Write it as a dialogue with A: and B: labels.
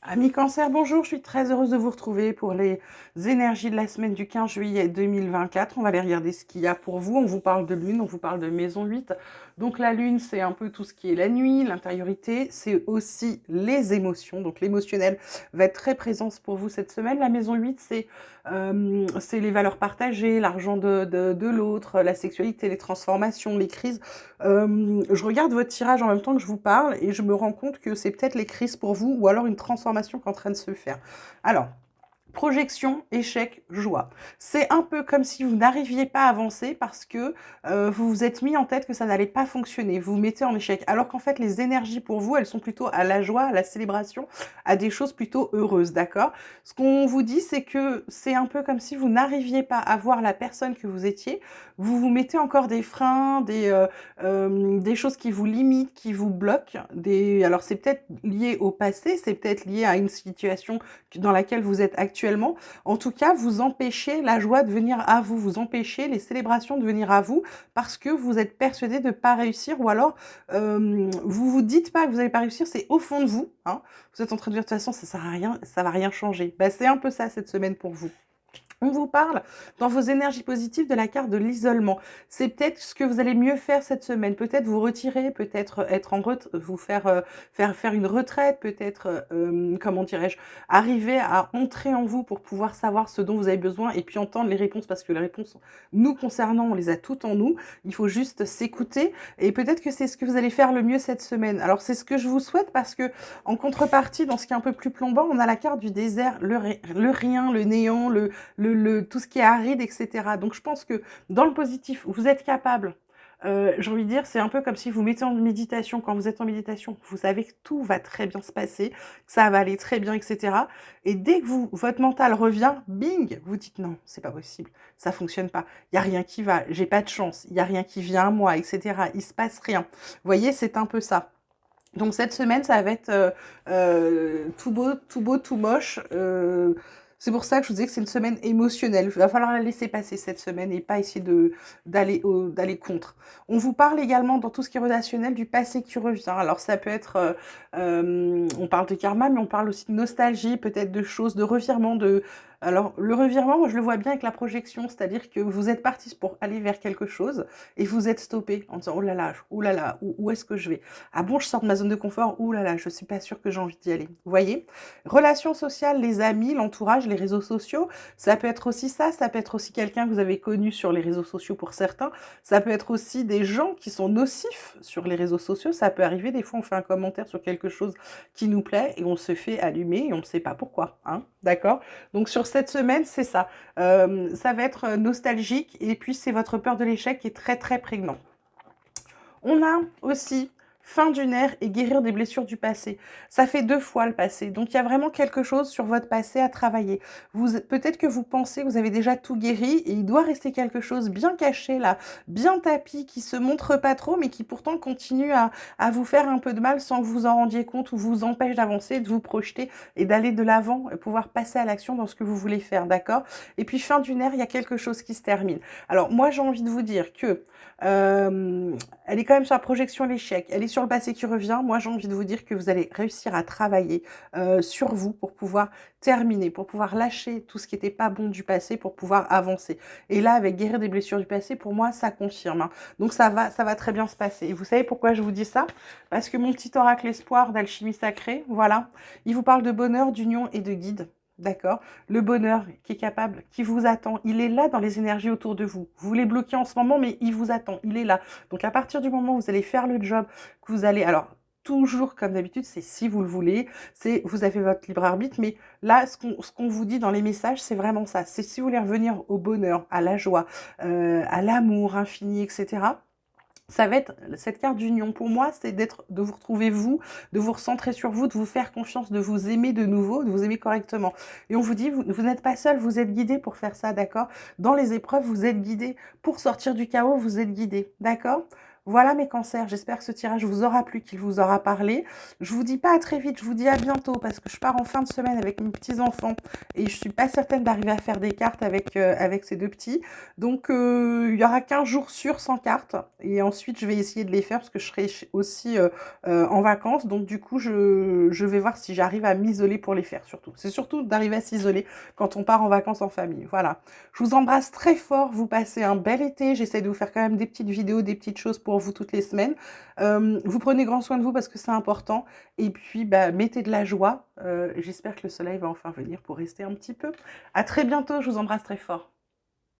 A: Amis Cancer, bonjour, je suis très heureuse de vous retrouver pour les énergies de la semaine du 15 juillet 2024. On va aller regarder ce qu'il y a pour vous. On vous parle de lune, on vous parle de maison 8. Donc la lune, c'est un peu tout ce qui est la nuit, l'intériorité, c'est aussi les émotions. Donc l'émotionnel va être très présent pour vous cette semaine. La maison 8, c'est les valeurs partagées, l'argent de l'autre, la sexualité, les transformations, les crises. Je regarde votre tirage en même temps que je vous parle et je me rends compte que c'est peut-être les crises pour vous ou alors une transformation qui est en train de se faire. Alors, projection, échec, joie. C'est un peu comme si vous n'arriviez pas à avancer parce que vous vous êtes mis en tête que ça n'allait pas fonctionner. Vous vous mettez en échec. Alors qu'en fait, les énergies pour vous, elles sont plutôt à la joie, à la célébration, à des choses plutôt heureuses, d'accord? Ce qu'on vous dit, c'est que c'est un peu comme si vous n'arriviez pas à voir la personne que vous étiez. Vous vous mettez encore des freins, des choses qui vous limitent, qui vous bloquent. Alors, c'est peut-être lié au passé, c'est peut-être lié à une situation dans laquelle vous êtes actuellement. En tout cas, vous empêchez la joie de venir à vous, vous empêchez les célébrations de venir à vous parce que vous êtes persuadé de ne pas réussir ou alors vous vous dites pas que vous n'allez pas réussir, c'est au fond de vous. Hein, vous êtes en train de dire de toute façon, ça sert à rien, ça va rien changer. Bah, c'est un peu ça cette semaine pour vous. On vous parle dans vos énergies positives de la carte de l'isolement. C'est peut-être ce que vous allez mieux faire cette semaine. Peut-être vous retirer, peut-être être en vous faire une retraite, peut-être comment dirais-je, arriver à entrer en vous pour pouvoir savoir ce dont vous avez besoin et puis entendre les réponses parce que les réponses nous concernant, on les a toutes en nous. Il faut juste s'écouter et peut-être que c'est ce que vous allez faire le mieux cette semaine. Alors c'est ce que je vous souhaite parce que en contrepartie, dans ce qui est un peu plus plombant, on a la carte du désert, le rien, le néant, tout ce qui est aride, etc. Donc je pense que dans le positif, vous êtes capable. J'ai envie de dire, c'est un peu comme si vous mettez en méditation. Quand vous êtes en méditation, vous savez que tout va très bien se passer, que ça va aller très bien, etc. Et dès que votre mental revient, bing, vous dites non, c'est pas possible, ça fonctionne pas. Il y a rien qui va, j'ai pas de chance, il y a rien qui vient à moi, etc. Il se passe rien. Vous voyez, c'est un peu ça. Donc cette semaine, ça va être tout beau, tout beau, tout moche. C'est pour ça que je vous disais que c'est une semaine émotionnelle. Il va falloir la laisser passer cette semaine et pas essayer d'aller contre. On vous parle également dans tout ce qui est relationnel du passé qui revient. Alors ça peut être, on parle de karma, mais on parle aussi de nostalgie, peut-être de choses, de revirement, de... Alors le revirement, moi je le vois bien avec la projection, c'est-à-dire que vous êtes parti pour aller vers quelque chose et vous êtes stoppé en disant oh là là, où est-ce que je vais? Ah bon, je sors de ma zone de confort, ouh là là, je suis pas sûre que j'ai envie d'y aller. Vous voyez? Relations sociales, les amis, l'entourage, les réseaux sociaux, ça peut être aussi ça peut être aussi quelqu'un que vous avez connu sur les réseaux sociaux pour certains, ça peut être aussi des gens qui sont nocifs sur les réseaux sociaux, ça peut arriver, des fois on fait un commentaire sur quelque chose qui nous plaît et on se fait allumer et on ne sait pas pourquoi, hein, d'accord? Donc sur cette semaine, c'est ça. Ça va être nostalgique et puis c'est votre peur de l'échec qui est très très prégnant. On a aussi fin d'une ère et guérir des blessures du passé. Ça fait 2 fois le passé. Donc il y a vraiment quelque chose sur votre passé à travailler. Peut-être que vous pensez que vous avez déjà tout guéri et il doit rester quelque chose bien caché là, bien tapis, qui se montre pas trop, mais qui pourtant continue à vous faire un peu de mal sans que vous en rendiez compte ou vous empêche d'avancer, de vous projeter et d'aller de l'avant et pouvoir passer à l'action dans ce que vous voulez faire, d'accord? Et puis fin d'une ère, il y a quelque chose qui se termine. Alors moi j'ai envie de vous dire que elle est quand même sur la projection l'échec, elle est sur le passé qui revient. Moi, j'ai envie de vous dire que vous allez réussir à travailler sur vous pour pouvoir terminer, pour pouvoir lâcher tout ce qui n'était pas bon du passé, pour pouvoir avancer. Et là, avec guérir des blessures du passé, pour moi, ça confirme. Hein. Donc, ça va très bien se passer. Et vous savez pourquoi je vous dis ça? Parce que mon petit oracle espoir d'alchimie sacrée, voilà, il vous parle de bonheur, d'union et de guide. D'accord? Le bonheur qui est capable, qui vous attend, il est là dans les énergies autour de vous. Vous les bloquez en ce moment, mais il vous attend, il est là. Donc à partir du moment où vous allez faire le job, que vous allez, alors toujours comme d'habitude, c'est si vous le voulez, c'est vous avez votre libre arbitre, mais là, ce qu'on vous dit dans les messages, c'est vraiment ça. C'est si vous voulez revenir au bonheur, à la joie, à l'amour infini, etc. Ça va être cette carte d'union. Pour moi, c'est de vous retrouver vous, de vous recentrer sur vous, de vous faire confiance, de vous aimer de nouveau, de vous aimer correctement. Et on vous dit, vous n'êtes pas seul, vous êtes guidé pour faire ça, d'accord? Dans les épreuves, vous êtes guidé. Pour sortir du chaos, vous êtes guidé, d'accord? Voilà mes cancers, j'espère que ce tirage vous aura plu, qu'il vous aura parlé. Je vous dis pas à très vite, je vous dis à bientôt parce que je pars en fin de semaine avec mes petits-enfants et je suis pas certaine d'arriver à faire des cartes avec ces deux petits. Donc il y aura 15 jours sûrs sans cartes et ensuite je vais essayer de les faire parce que je serai aussi en vacances. Donc du coup, je vais voir si j'arrive à m'isoler pour les faire surtout. C'est surtout d'arriver à s'isoler quand on part en vacances en famille. Voilà. Je vous embrasse très fort, vous passez un bel été. J'essaie de vous faire quand même des petites vidéos, des petites choses pour vous toutes les semaines. Vous prenez grand soin de vous parce que c'est important. Et puis, bah, mettez de la joie. J'espère que le soleil va enfin venir pour rester un petit peu. À très bientôt, je vous embrasse très fort.